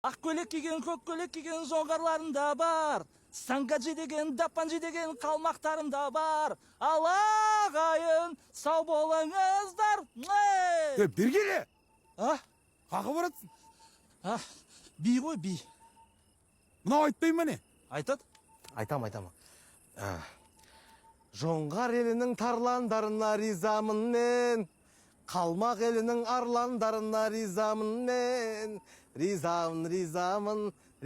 Ақ көйлек киген, көк көйлек киген жоңғарларым да бар. Саңгаджи деген, дапанжи деген қалмақтарым да бар. Ал ағайын, сау болыңыздар. Бергеле! А? Қақы баратсың? Би ғой, би. Мынау айтпай ма не? Айтады? Айтам. Жоңғар елінің тарландарына ризамын мен. Қалмақ елінің арландарына ризамын мен. Ризамын.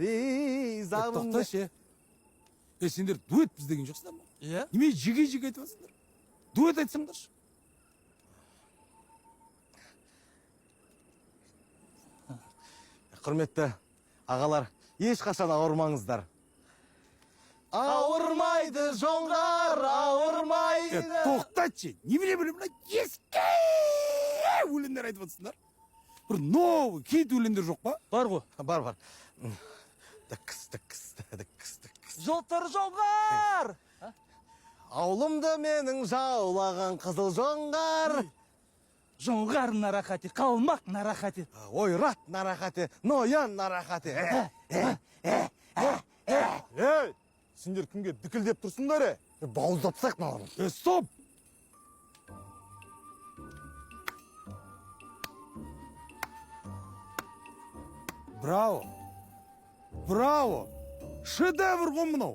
Тоқта ше. Сендер дуэт біз деген жоқсыңдар ма? Иә? Неме жеге айтып жатсыңдар? Дуэт айтсаңдаршы. Құрметті ағалар, ешқашан ауырмаңыздар. Ауырмайды жоңғар, ауырмайды. Тоқтатшы, не біле ескі өлеңдер айтып жатсыңдар. Бір новый, хит өлеңдер жоқ па? Бар ғой. Бар. Дікіс. Жолтыр жоңғар! Аулымды менің жаулаған қызыл жоңғар. Жоңғар нарахати, қалмақ нарахати. Ойрат нарахати, ноян нарахати. Сендер кімге дікілдеп тұрсыңдар? Бауыздатсақ маған. Стоп! Браво! Шедевр ғой мынау.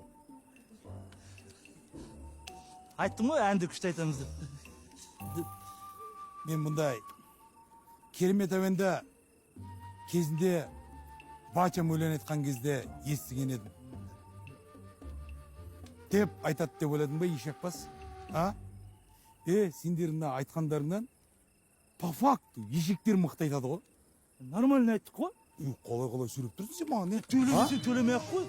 Айттым ғой, әнді күшті айтамыз деп. Мен мұндай керемет әуенді кезінде Бачам өлең айтқан кезде естіген едім. Деп айтады деп ойладың ба, ешек бас? Сендер мына айтқандарыңнан по факту ешектер мықты айтады ғой. Нормально айттық қой. Қолай сөйлеп тұрсың сен маған, не? Төлемесе төлемей ақ қой.